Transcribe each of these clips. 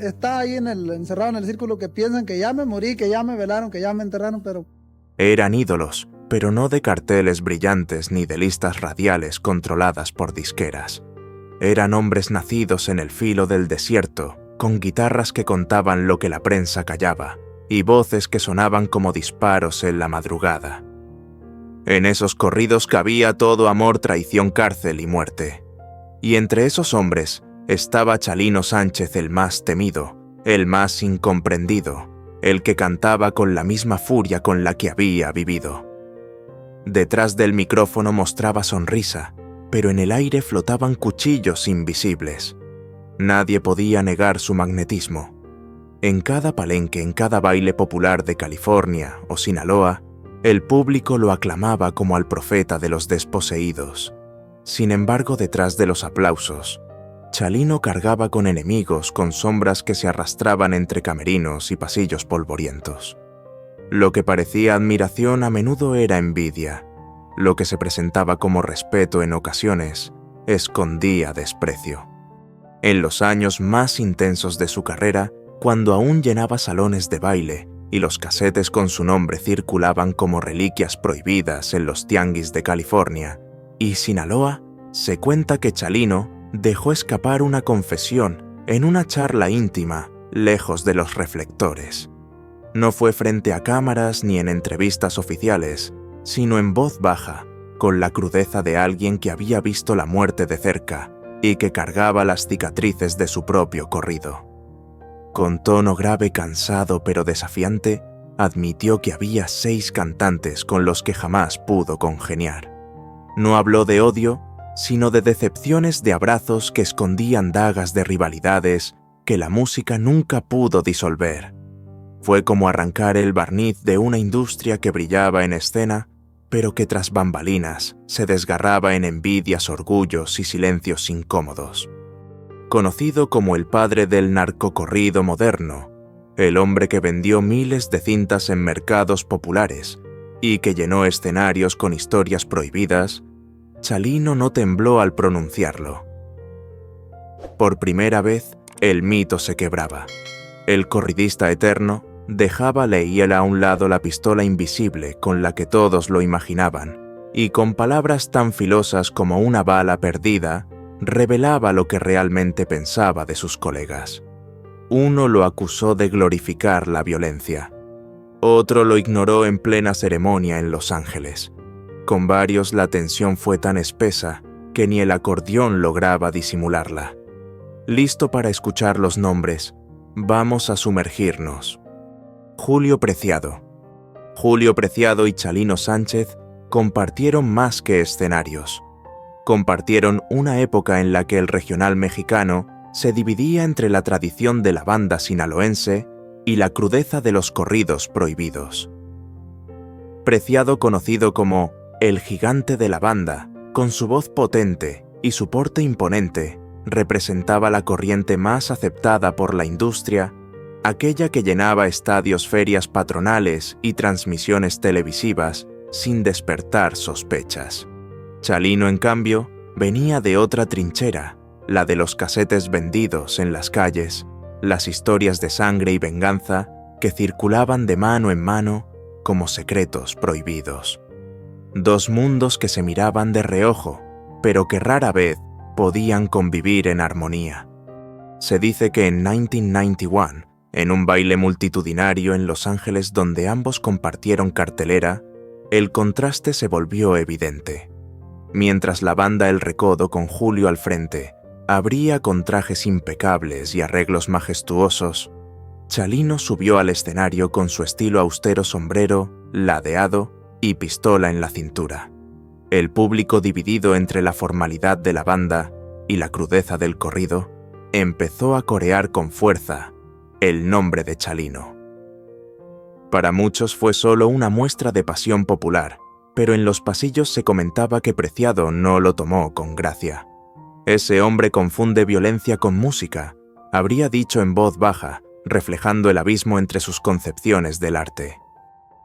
está ahí encerrado en el círculo que piensan que ya me morí, que ya me velaron, que ya me enterraron, pero... Eran ídolos, pero no de carteles brillantes ni de listas radiales controladas por disqueras. Eran hombres nacidos en el filo del desierto, con guitarras que contaban lo que la prensa callaba, y voces que sonaban como disparos en la madrugada. En esos corridos cabía todo amor, traición, cárcel y muerte. Y entre esos hombres estaba Chalino Sánchez, el más temido, el más incomprendido, el que cantaba con la misma furia con la que había vivido. Detrás del micrófono mostraba sonrisa, pero en el aire flotaban cuchillos invisibles. Nadie podía negar su magnetismo. En cada palenque, en cada baile popular de California o Sinaloa, el público lo aclamaba como al profeta de los desposeídos. Sin embargo, detrás de los aplausos, Chalino cargaba con enemigos, con sombras que se arrastraban entre camerinos y pasillos polvorientos. Lo que parecía admiración a menudo era envidia. Lo que se presentaba como respeto en ocasiones escondía desprecio. En los años más intensos de su carrera, cuando aún llenaba salones de baile y los casetes con su nombre circulaban como reliquias prohibidas en los tianguis de California y Sinaloa, se cuenta que Chalino dejó escapar una confesión en una charla íntima, lejos de los reflectores. No fue frente a cámaras ni en entrevistas oficiales, sino en voz baja, con la crudeza de alguien que había visto la muerte de cerca y que cargaba las cicatrices de su propio corrido. Con tono grave, cansado pero desafiante, admitió que había 6 cantantes con los que jamás pudo congeniar. No habló de odio, sino de decepciones, de abrazos que escondían dagas de rivalidades que la música nunca pudo disolver. Fue como arrancar el barniz de una industria que brillaba en escena, pero que tras bambalinas se desgarraba en envidias, orgullos y silencios incómodos. Conocido como el padre del narcocorrido moderno, el hombre que vendió miles de cintas en mercados populares y que llenó escenarios con historias prohibidas, Chalino no tembló al pronunciarlo. Por primera vez, el mito se quebraba. El corridista eterno dejaba leer a un lado la pistola invisible con la que todos lo imaginaban, y con palabras tan filosas como una bala perdida, revelaba lo que realmente pensaba de sus colegas. Uno lo acusó de glorificar la violencia. Otro lo ignoró en plena ceremonia en Los Ángeles. Con varios la tensión fue tan espesa que ni el acordeón lograba disimularla. Listo para escuchar los nombres, vamos a sumergirnos. Julio Preciado. Julio Preciado y Chalino Sánchez compartieron más que escenarios. Compartieron una época en la que el regional mexicano se dividía entre la tradición de la banda sinaloense y la crudeza de los corridos prohibidos. Preciado, conocido como el gigante de la banda, con su voz potente y su porte imponente, representaba la corriente más aceptada por la industria, aquella que llenaba estadios, ferias patronales y transmisiones televisivas sin despertar sospechas. Chalino, en cambio, venía de otra trinchera, la de los casetes vendidos en las calles, las historias de sangre y venganza que circulaban de mano en mano como secretos prohibidos. 2 mundos que se miraban de reojo, pero que rara vez podían convivir en armonía. Se dice que en 1991, en un baile multitudinario en Los Ángeles donde ambos compartieron cartelera, el contraste se volvió evidente. Mientras la banda El Recodo, con Julio al frente, abría con trajes impecables y arreglos majestuosos, Chalino subió al escenario con su estilo austero, sombrero, ladeado y pistola en la cintura. El público, dividido entre la formalidad de la banda y la crudeza del corrido, empezó a corear con fuerza el nombre de Chalino. Para muchos fue solo una muestra de pasión popular, pero en los pasillos se comentaba que Preciado no lo tomó con gracia. Ese hombre confunde violencia con música, habría dicho en voz baja, reflejando el abismo entre sus concepciones del arte.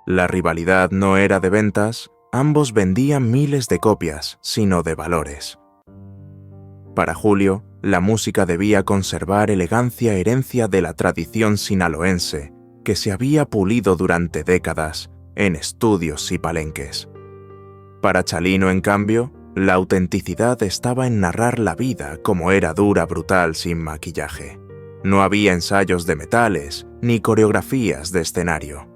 La rivalidad no era de ventas, ambos vendían miles de copias, sino de valores. Para Julio, la música debía conservar elegancia herencia de la tradición sinaloense que se había pulido durante décadas en estudios y palenques. Para Chalino, en cambio, la autenticidad estaba en narrar la vida como era dura, brutal, sin maquillaje. No había ensayos de metales ni coreografías de escenario.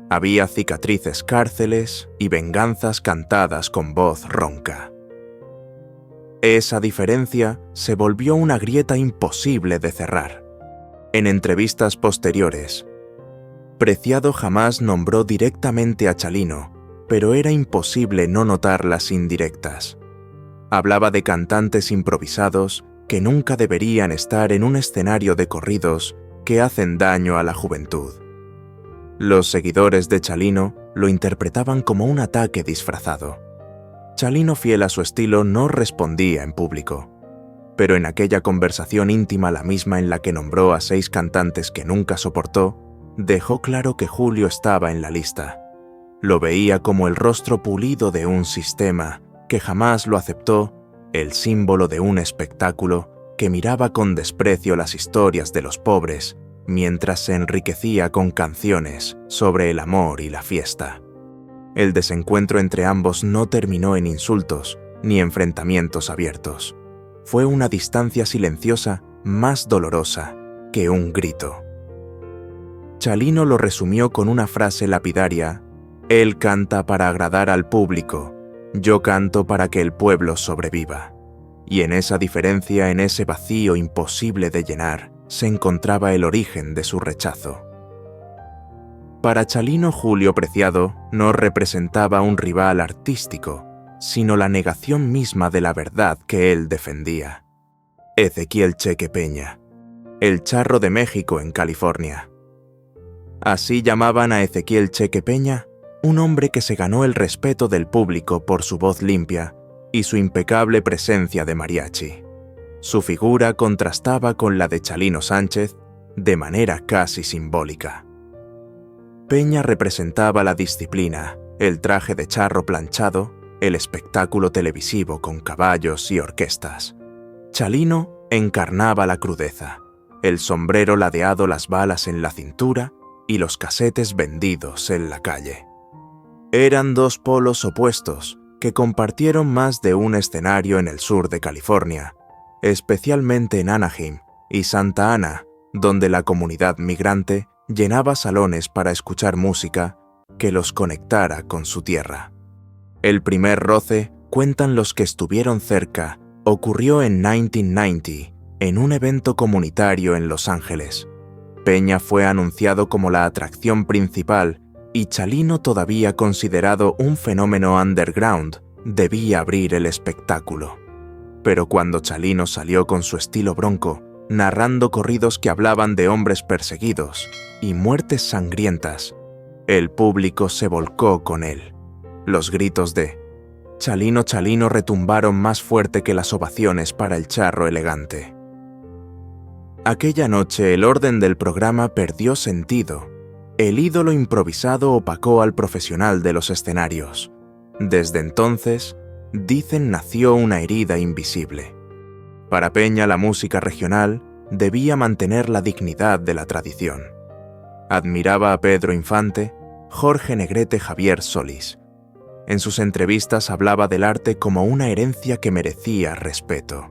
Había cicatrices, cárceles y venganzas cantadas con voz ronca. Esa diferencia se volvió una grieta imposible de cerrar. En entrevistas posteriores, Preciado jamás nombró directamente a Chalino, pero era imposible no notar las indirectas. Hablaba de cantantes improvisados que nunca deberían estar en un escenario de corridos que hacen daño a la juventud. Los seguidores de Chalino lo interpretaban como un ataque disfrazado. Chalino, fiel a su estilo, no respondía en público, pero en aquella conversación íntima, la misma en la que nombró a 6 cantantes que nunca soportó, dejó claro que Julio estaba en la lista. Lo veía como el rostro pulido de un sistema que jamás lo aceptó, el símbolo de un espectáculo que miraba con desprecio las historias de los pobres mientras se enriquecía con canciones sobre el amor y la fiesta. El desencuentro entre ambos no terminó en insultos ni enfrentamientos abiertos. Fue una distancia silenciosa más dolorosa que un grito. Chalino lo resumió con una frase lapidaria: «Él canta para agradar al público, yo canto para que el pueblo sobreviva». Y en esa diferencia, en ese vacío imposible de llenar, se encontraba el origen de su rechazo. Para Chalino, Julio Preciado no representaba un rival artístico, sino la negación misma de la verdad que él defendía. Ezequiel Cheque Peña, el charro de México en California. Así llamaban a Ezequiel Cheque Peña, un hombre que se ganó el respeto del público por su voz limpia y su impecable presencia de mariachi. Su figura contrastaba con la de Chalino Sánchez de manera casi simbólica. Peña representaba la disciplina, el traje de charro planchado, el espectáculo televisivo con caballos y orquestas. Chalino encarnaba la crudeza, el sombrero ladeado, las balas en la cintura y los casetes vendidos en la calle. Eran 2 polos opuestos que compartieron más de un escenario en el sur de California, especialmente en Anaheim y Santa Ana, donde la comunidad migrante llenaba salones para escuchar música que los conectara con su tierra. El primer roce, cuentan los que estuvieron cerca, ocurrió en 1990, en un evento comunitario en Los Ángeles. Peña fue anunciado como la atracción principal y Chalino, todavía considerado un fenómeno underground, debía abrir el espectáculo. Pero cuando Chalino salió con su estilo bronco, narrando corridos que hablaban de hombres perseguidos y muertes sangrientas, el público se volcó con él. Los gritos de «Chalino, Chalino» retumbaron más fuerte que las ovaciones para el charro elegante. Aquella noche el orden del programa perdió sentido. El ídolo improvisado opacó al profesional de los escenarios. Desde entonces, dicen, nació una herida invisible. Para Peña, la música regional debía mantener la dignidad de la tradición. Admiraba a Pedro Infante, Jorge Negrete, Javier Solís. En sus entrevistas hablaba del arte como una herencia que merecía respeto.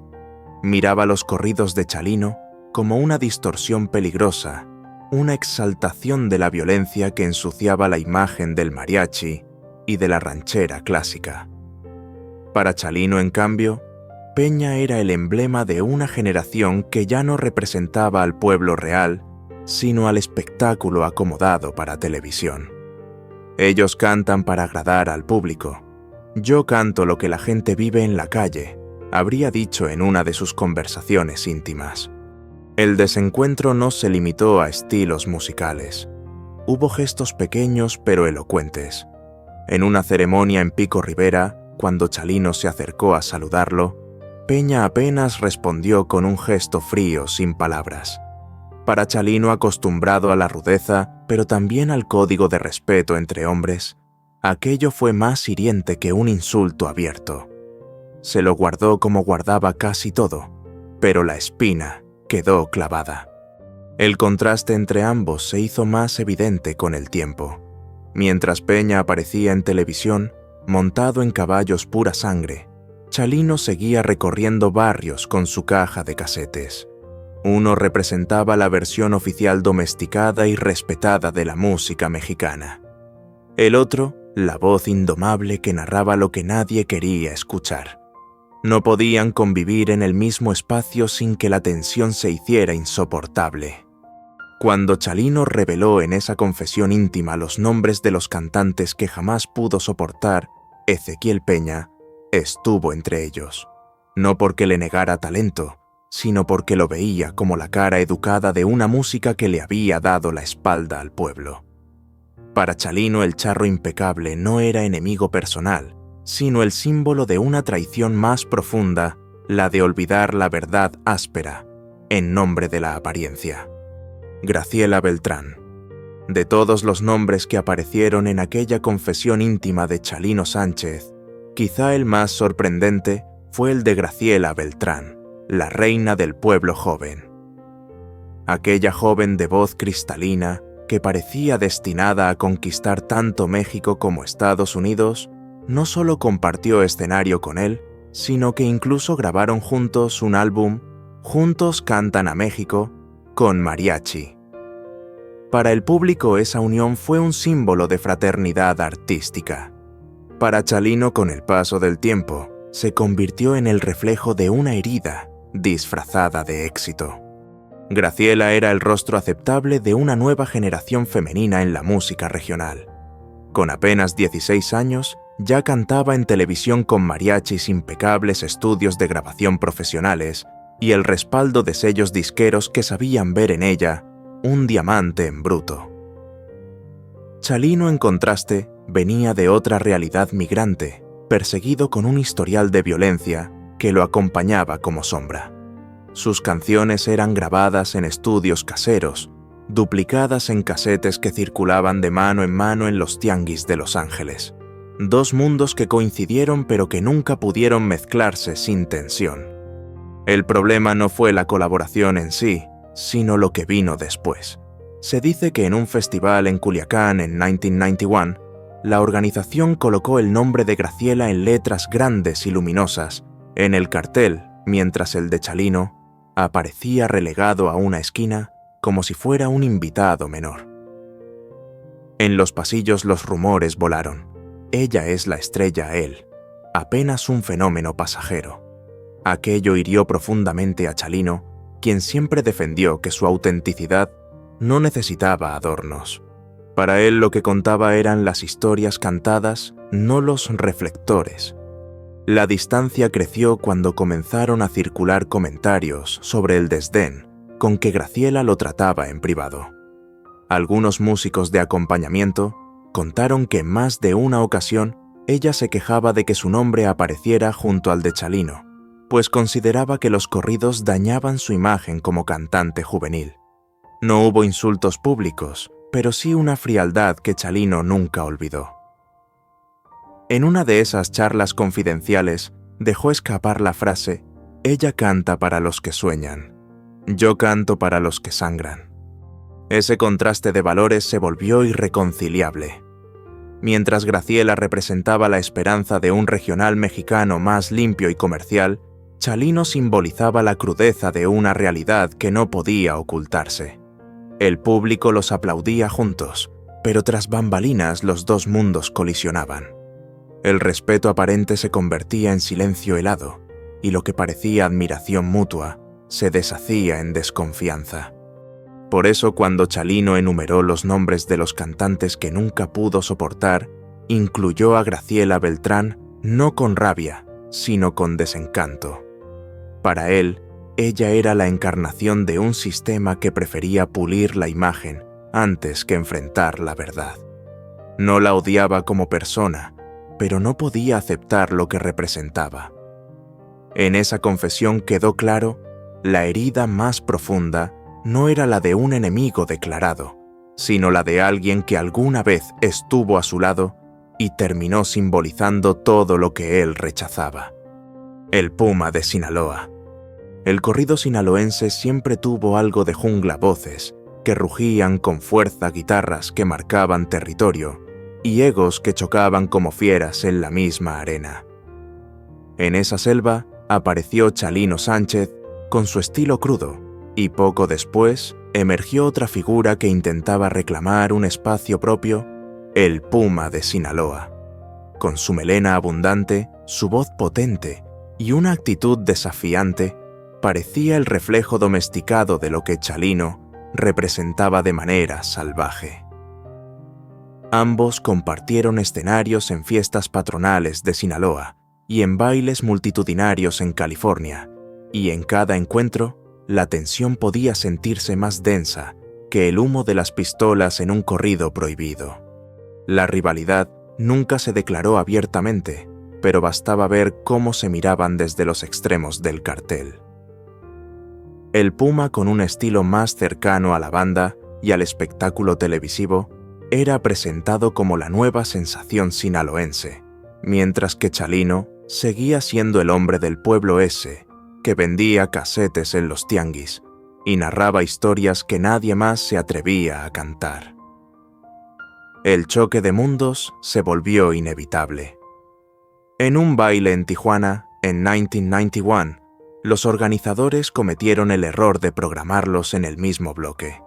Miraba los corridos de Chalino como una distorsión peligrosa, una exaltación de la violencia que ensuciaba la imagen del mariachi y de la ranchera clásica. Para Chalino, en cambio, Peña era el emblema de una generación que ya no representaba al pueblo real, sino al espectáculo acomodado para televisión. Ellos cantan para agradar al público. Yo canto lo que la gente vive en la calle, habría dicho en una de sus conversaciones íntimas. El desencuentro no se limitó a estilos musicales. Hubo gestos pequeños pero elocuentes. En una ceremonia en Pico Rivera, cuando Chalino se acercó a saludarlo, Peña apenas respondió con un gesto frío, sin palabras. Para Chalino, acostumbrado a la rudeza, pero también al código de respeto entre hombres, aquello fue más hiriente que un insulto abierto. Se lo guardó como guardaba casi todo, pero la espina quedó clavada. El contraste entre ambos se hizo más evidente con el tiempo. Mientras Peña aparecía en televisión, montado en caballos pura sangre, Chalino seguía recorriendo barrios con su caja de casetes. Uno representaba la versión oficial domesticada y respetada de la música mexicana. El otro, la voz indomable que narraba lo que nadie quería escuchar. No podían convivir en el mismo espacio sin que la tensión se hiciera insoportable. Cuando Chalino reveló en esa confesión íntima los nombres de los cantantes que jamás pudo soportar, Ezequiel Peña estuvo entre ellos. No porque le negara talento, sino porque lo veía como la cara educada de una música que le había dado la espalda al pueblo. Para Chalino el charro impecable no era enemigo personal, sino el símbolo de una traición más profunda, la de olvidar la verdad áspera, en nombre de la apariencia. Graciela Beltrán. De todos los nombres que aparecieron en aquella confesión íntima de Chalino Sánchez, quizá el más sorprendente fue el de Graciela Beltrán, la reina del pueblo joven. Aquella joven de voz cristalina, que parecía destinada a conquistar tanto México como Estados Unidos, no solo compartió escenario con él, sino que incluso grabaron juntos un álbum, Juntos Cantan a México, con mariachi. Para el público esa unión fue un símbolo de fraternidad artística. Para Chalino, con el paso del tiempo, se convirtió en el reflejo de una herida disfrazada de éxito. Graciela era el rostro aceptable de una nueva generación femenina en la música regional. Con apenas 16 años, ya cantaba en televisión con mariachis, impecables estudios de grabación profesionales y el respaldo de sellos disqueros que sabían ver en ella un diamante en bruto. Chalino, en contraste, venía de otra realidad migrante, perseguido con un historial de violencia que lo acompañaba como sombra. Sus canciones eran grabadas en estudios caseros, duplicadas en casetes que circulaban de mano en los tianguis de Los Ángeles. Dos mundos que coincidieron pero que nunca pudieron mezclarse sin tensión. El problema no fue la colaboración en sí, sino lo que vino después. Se dice que en un festival en Culiacán en 1991, la organización colocó el nombre de Graciela en letras grandes y luminosas en el cartel, mientras el de Chalino aparecía relegado a una esquina como si fuera un invitado menor. En los pasillos los rumores volaron. Ella es la estrella, él, apenas un fenómeno pasajero. Aquello hirió profundamente a Chalino, quien siempre defendió que su autenticidad no necesitaba adornos. Para él lo que contaba eran las historias cantadas, no los reflectores. La distancia creció cuando comenzaron a circular comentarios sobre el desdén con que Graciela lo trataba en privado. Algunos músicos de acompañamiento contaron que en más de una ocasión ella se quejaba de que su nombre apareciera junto al de Chalino, pues consideraba que los corridos dañaban su imagen como cantante juvenil. No hubo insultos públicos, pero sí una frialdad que Chalino nunca olvidó. En una de esas charlas confidenciales, dejó escapar la frase: «Ella canta para los que sueñan, yo canto para los que sangran». Ese contraste de valores se volvió irreconciliable. Mientras Graciela representaba la esperanza de un regional mexicano más limpio y comercial, Chalino simbolizaba la crudeza de una realidad que no podía ocultarse. El público los aplaudía juntos, pero tras bambalinas los dos mundos colisionaban. El respeto aparente se convertía en silencio helado, y lo que parecía admiración mutua se deshacía en desconfianza. Por eso, cuando Chalino enumeró los nombres de los cantantes que nunca pudo soportar, incluyó a Graciela Beltrán no con rabia, sino con desencanto. Para él, ella era la encarnación de un sistema que prefería pulir la imagen antes que enfrentar la verdad. No la odiaba como persona, pero no podía aceptar lo que representaba. En esa confesión quedó claro, la herida más profunda no era la de un enemigo declarado, sino la de alguien que alguna vez estuvo a su lado y terminó simbolizando todo lo que él rechazaba. El Puma de Sinaloa. El corrido sinaloense siempre tuvo algo de jungla voces, que rugían con fuerza guitarras que marcaban territorio, y egos que chocaban como fieras en la misma arena. En esa selva apareció Chalino Sánchez con su estilo crudo, y poco después emergió otra figura que intentaba reclamar un espacio propio, el Puma de Sinaloa. Con su melena abundante, su voz potente y una actitud desafiante, parecía el reflejo domesticado de lo que Chalino representaba de manera salvaje. Ambos compartieron escenarios en fiestas patronales de Sinaloa y en bailes multitudinarios en California, y en cada encuentro, la tensión podía sentirse más densa que el humo de las pistolas en un corrido prohibido. La rivalidad nunca se declaró abiertamente, pero bastaba ver cómo se miraban desde los extremos del cartel. El Puma, con un estilo más cercano a la banda y al espectáculo televisivo, era presentado como la nueva sensación sinaloense, mientras que Chalino seguía siendo el hombre del pueblo ese, que vendía casetes en los tianguis y narraba historias que nadie más se atrevía a cantar. El choque de mundos se volvió inevitable. En un baile en Tijuana, en 1991, los organizadores cometieron el error de programarlos en el mismo bloque.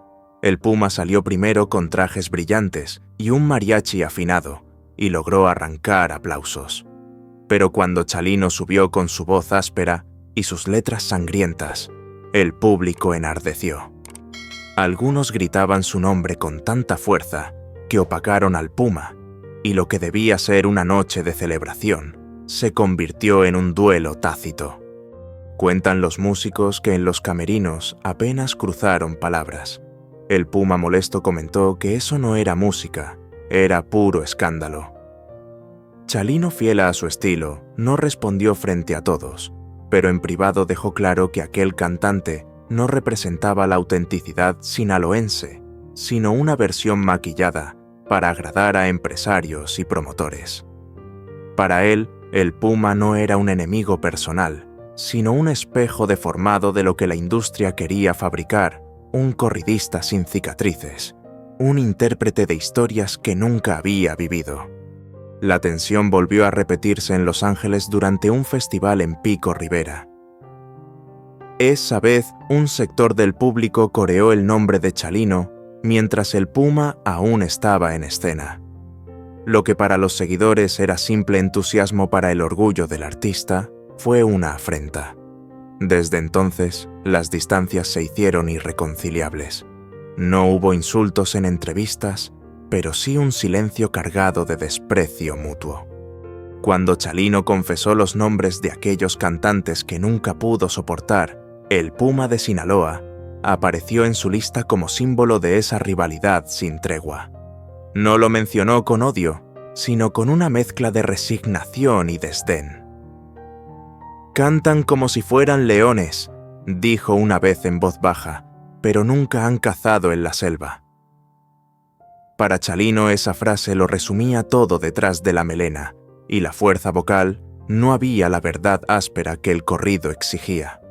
El Puma salió primero con trajes brillantes y un mariachi afinado, y logró arrancar aplausos. Pero cuando Chalino subió con su voz áspera y sus letras sangrientas, el público enardeció. Algunos gritaban su nombre con tanta fuerza que opacaron al Puma, y lo que debía ser una noche de celebración se convirtió en un duelo tácito. Cuentan los músicos que en los camerinos apenas cruzaron palabras. El Puma molesto comentó que eso no era música, era puro escándalo. Chalino, fiel a su estilo, no respondió frente a todos, pero en privado dejó claro que aquel cantante no representaba la autenticidad sinaloense, sino una versión maquillada para agradar a empresarios y promotores. Para él, el Puma no era un enemigo personal, sino un espejo deformado de lo que la industria quería fabricar, un corridista sin cicatrices, un intérprete de historias que nunca había vivido. La tensión volvió a repetirse en Los Ángeles durante un festival en Pico Rivera. Esa vez, un sector del público coreó el nombre de Chalino, mientras el Puma aún estaba en escena. Lo que para los seguidores era simple entusiasmo para el orgullo del artista, fue una afrenta. Desde entonces, las distancias se hicieron irreconciliables. No hubo insultos en entrevistas, pero sí un silencio cargado de desprecio mutuo. Cuando Chalino confesó los nombres de aquellos cantantes que nunca pudo soportar, el Puma de Sinaloa apareció en su lista como símbolo de esa rivalidad sin tregua. No lo mencionó con odio, sino con una mezcla de resignación y desdén. «Cantan como si fueran leones», dijo una vez en voz baja, «pero nunca han cazado en la selva». Para Chalino esa frase lo resumía todo detrás de la melena, y la fuerza vocal no había la verdad áspera que el corrido exigía.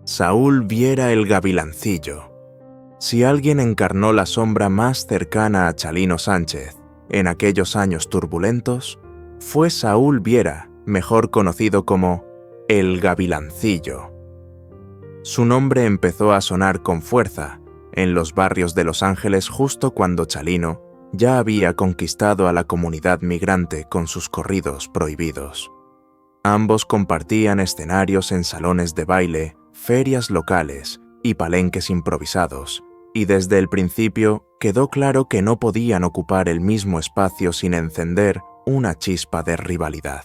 Saúl Viera el Gavilancillo. Si alguien encarnó la sombra más cercana a Chalino Sánchez en aquellos años turbulentos, fue Saúl Viera, mejor conocido como el Gavilancillo. Su nombre empezó a sonar con fuerza en los barrios de Los Ángeles justo cuando Chalino ya había conquistado a la comunidad migrante con sus corridos prohibidos. Ambos compartían escenarios en salones de baile, ferias locales y palenques improvisados, y desde el principio quedó claro que no podían ocupar el mismo espacio sin encender una chispa de rivalidad.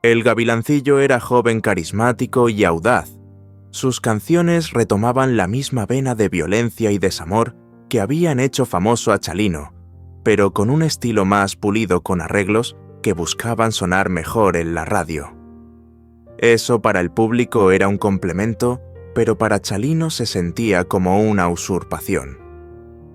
El Gavilancillo era joven, carismático y audaz. Sus canciones retomaban la misma vena de violencia y desamor que habían hecho famoso a Chalino, pero con un estilo más pulido, con arreglos que buscaban sonar mejor en la radio. Eso para el público era un complemento, pero para Chalino se sentía como una usurpación.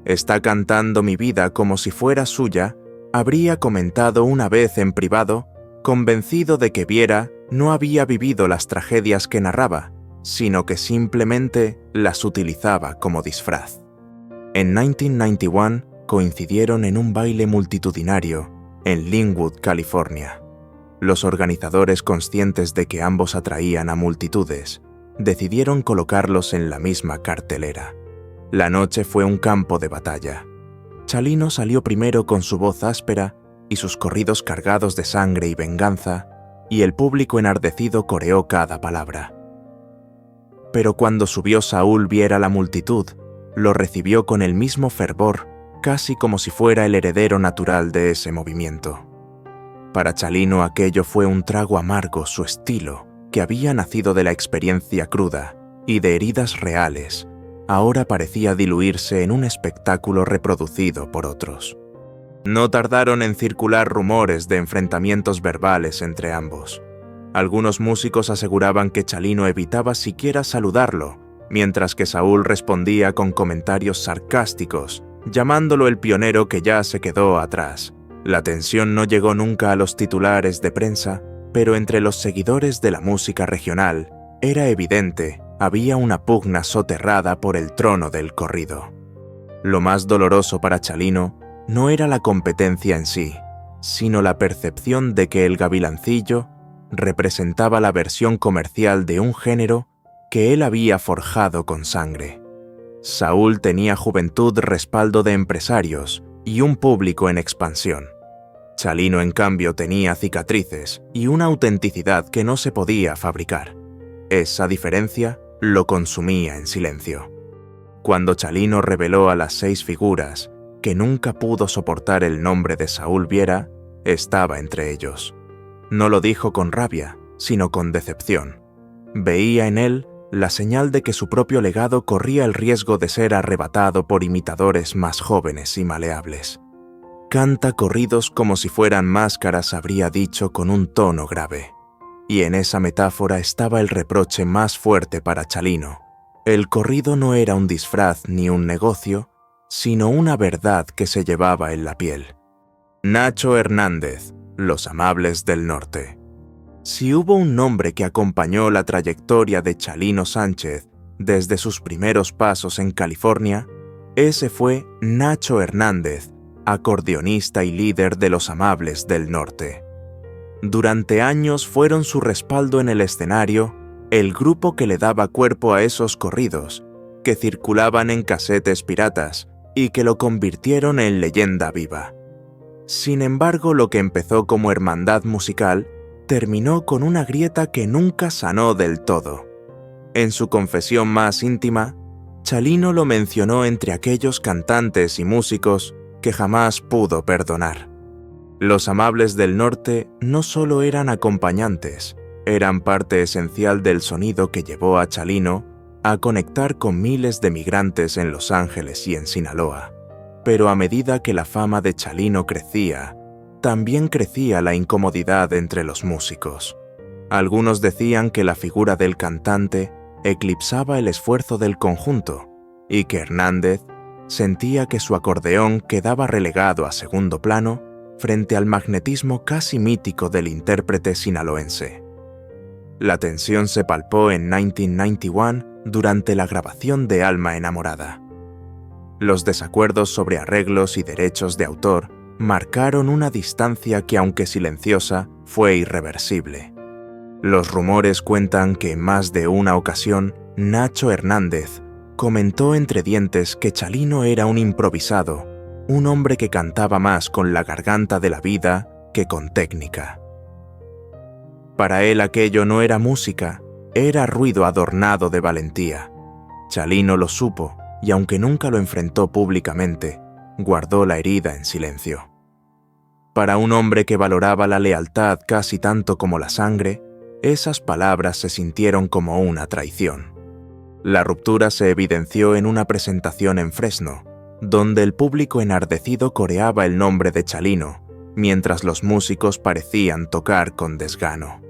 «Está cantando mi vida como si fuera suya», habría comentado una vez en privado, convencido de que Viera no había vivido las tragedias que narraba sino que simplemente las utilizaba como disfraz. En 1991 coincidieron en un baile multitudinario en Linwood, California. Los organizadores, conscientes de que ambos atraían a multitudes, decidieron colocarlos en la misma cartelera. La noche fue un campo de batalla. Chalino salió primero con su voz áspera y sus corridos cargados de sangre y venganza, y el público enardecido coreó cada palabra. Pero cuando subió Saúl Viera, la multitud lo recibió con el mismo fervor, casi como si fuera el heredero natural de ese movimiento. Para Chalino aquello fue un trago amargo, su estilo, que había nacido de la experiencia cruda y de heridas reales, ahora parecía diluirse en un espectáculo reproducido por otros. No tardaron en circular rumores de enfrentamientos verbales entre ambos. Algunos músicos aseguraban que Chalino evitaba siquiera saludarlo, mientras que Saúl respondía con comentarios sarcásticos, llamándolo el pionero que ya se quedó atrás. La tensión no llegó nunca a los titulares de prensa, pero entre los seguidores de la música regional era evidente, había una pugna soterrada por el trono del corrido. Lo más doloroso para Chalino no era la competencia en sí, sino la percepción de que el gavilancillo representaba la versión comercial de un género que él había forjado con sangre. Saúl tenía juventud, respaldo de empresarios y un público en expansión. Chalino, en cambio, tenía cicatrices y una autenticidad que no se podía fabricar. Esa diferencia lo consumía en silencio. Cuando Chalino reveló a las 6 figuras que nunca pudo soportar el nombre de Saúl Viera, estaba entre ellos. No lo dijo con rabia, sino con decepción. Veía en él la señal de que su propio legado corría el riesgo de ser arrebatado por imitadores más jóvenes y maleables. Canta corridos como si fueran máscaras, habría dicho con un tono grave. Y en esa metáfora estaba el reproche más fuerte para Chalino. El corrido no era un disfraz ni un negocio, sino una verdad que se llevaba en la piel. Nacho Hernández, Los Amables del Norte. Si hubo un nombre que acompañó la trayectoria de Chalino Sánchez desde sus primeros pasos en California, ese fue Nacho Hernández, acordeonista y líder de Los Amables del Norte. Durante años fueron su respaldo en el escenario, el grupo que le daba cuerpo a esos corridos, que circulaban en casetes piratas y que lo convirtieron en leyenda viva. Sin embargo, lo que empezó como hermandad musical terminó con una grieta que nunca sanó del todo. En su confesión más íntima, Chalino lo mencionó entre aquellos cantantes y músicos que jamás pudo perdonar. Los Amables del Norte no solo eran acompañantes, eran parte esencial del sonido que llevó a Chalino a conectar con miles de migrantes en Los Ángeles y en Sinaloa. Pero a medida que la fama de Chalino crecía, también crecía la incomodidad entre los músicos. Algunos decían que la figura del cantante eclipsaba el esfuerzo del conjunto y que Hernández sentía que su acordeón quedaba relegado a segundo plano frente al magnetismo casi mítico del intérprete sinaloense. La tensión se palpó en 1991 durante la grabación de Alma Enamorada. Los desacuerdos sobre arreglos y derechos de autor marcaron una distancia que, aunque silenciosa, fue irreversible. Los rumores cuentan que en más de una ocasión, Nacho Hernández comentó entre dientes que Chalino era un improvisado, un hombre que cantaba más con la garganta de la vida que con técnica. Para él aquello no era música, era ruido adornado de valentía. Chalino lo supo y, aunque nunca lo enfrentó públicamente, guardó la herida en silencio. Para un hombre que valoraba la lealtad casi tanto como la sangre, esas palabras se sintieron como una traición. La ruptura se evidenció en una presentación en Fresno, donde el público enardecido coreaba el nombre de Chalino, mientras los músicos parecían tocar con desgano.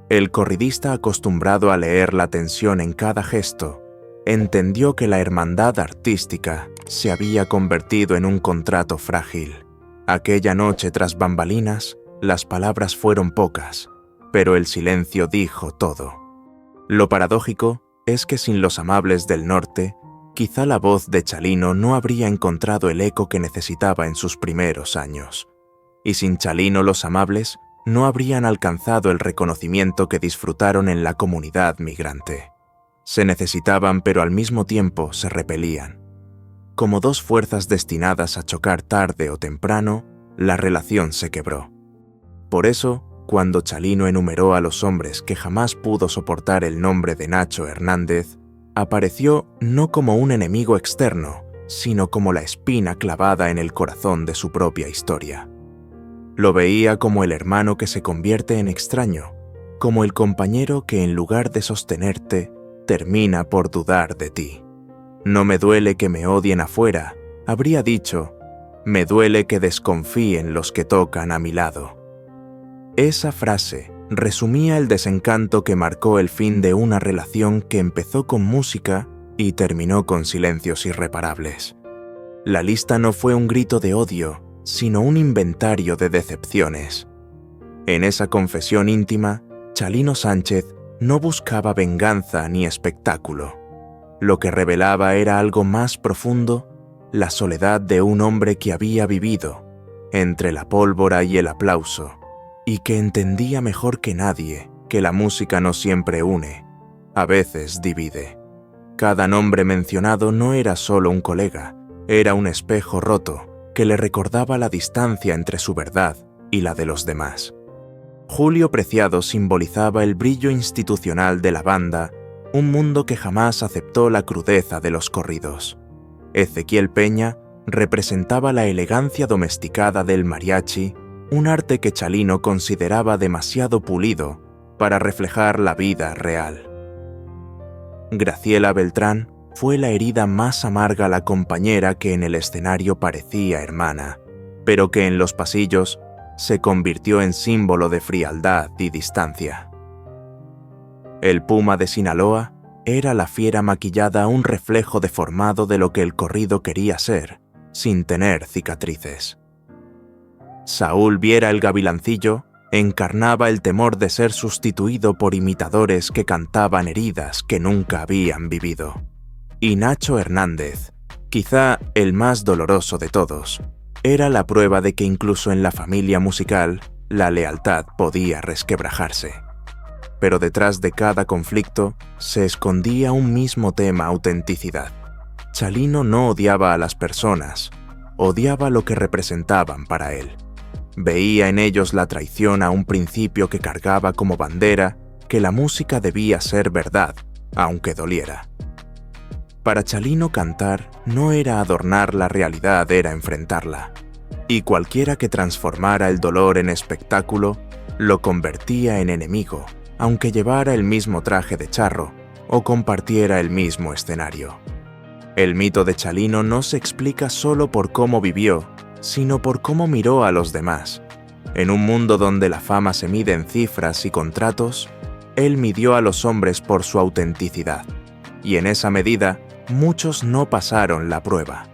El corridista, acostumbrado a leer la tensión en cada gesto, entendió que la hermandad artística se había convertido en un contrato frágil. Aquella noche, tras bambalinas, las palabras fueron pocas, pero el silencio dijo todo. Lo paradójico es que sin los amables del norte, quizá la voz de Chalino no habría encontrado el eco que necesitaba en sus primeros años. Y sin Chalino los amables no habrían alcanzado el reconocimiento que disfrutaron en la comunidad migrante. Se necesitaban, pero al mismo tiempo se repelían. Como dos fuerzas destinadas a chocar tarde o temprano, la relación se quebró. Por eso, cuando Chalino enumeró a los hombres que jamás pudo soportar el nombre de Nacho Hernández, apareció no como un enemigo externo, sino como la espina clavada en el corazón de su propia historia. Lo veía como el hermano que se convierte en extraño, como el compañero que en lugar de sostenerte, termina por dudar de ti. No me duele que me odien afuera, habría dicho, me duele que desconfíen los que tocan a mi lado. Esa frase resumía el desencanto que marcó el fin de una relación que empezó con música y terminó con silencios irreparables. La lista no fue un grito de odio, sino un inventario de decepciones. En esa confesión íntima, Chalino Sánchez no buscaba venganza ni espectáculo. Lo que revelaba era algo más profundo, la soledad de un hombre que había vivido entre la pólvora y el aplauso, y que entendía mejor que nadie que la música no siempre une, a veces divide. Cada nombre mencionado no era solo un colega, era un espejo roto que le recordaba la distancia entre su verdad y la de los demás. Julio Preciado simbolizaba el brillo institucional de la banda, un mundo que jamás aceptó la crudeza de los corridos. Ezequiel Peña representaba la elegancia domesticada del mariachi, un arte que Chalino consideraba demasiado pulido para reflejar la vida real. Graciela Beltrán fue la herida más amarga, la compañera que en el escenario parecía hermana, pero que en los pasillos se convirtió en símbolo de frialdad y distancia. El Puma de Sinaloa era la fiera maquillada, un reflejo deformado de lo que el corrido quería ser, sin tener cicatrices. Saúl Viera el Gavilancillo encarnaba el temor de ser sustituido por imitadores que cantaban heridas que nunca habían vivido. Y Nacho Hernández, quizá el más doloroso de todos, era la prueba de que incluso en la familia musical la lealtad podía resquebrajarse. Pero detrás de cada conflicto se escondía un mismo tema: autenticidad. Chalino no odiaba a las personas, odiaba lo que representaban para él. Veía en ellos la traición a un principio que cargaba como bandera que la música debía ser verdad, aunque doliera. Para Chalino cantar no era adornar la realidad, era enfrentarla. Y cualquiera que transformara el dolor en espectáculo, lo convertía en enemigo, aunque llevara el mismo traje de charro o compartiera el mismo escenario. El mito de Chalino no se explica solo por cómo vivió, sino por cómo miró a los demás. En un mundo donde la fama se mide en cifras y contratos, él midió a los hombres por su autenticidad. Y en esa medida, muchos no pasaron la prueba.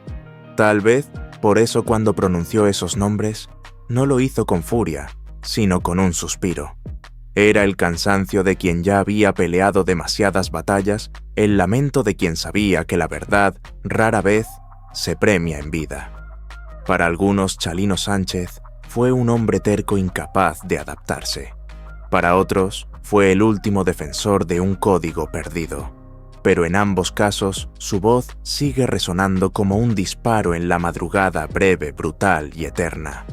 Tal vez, por eso cuando pronunció esos nombres, no lo hizo con furia, sino con un suspiro. Era el cansancio de quien ya había peleado demasiadas batallas, el lamento de quien sabía que la verdad rara vez se premia en vida. Para algunos, Chalino Sánchez fue un hombre terco incapaz de adaptarse. Para otros, fue el último defensor de un código perdido. Pero en ambos casos, su voz sigue resonando como un disparo en la madrugada breve, brutal y eterna.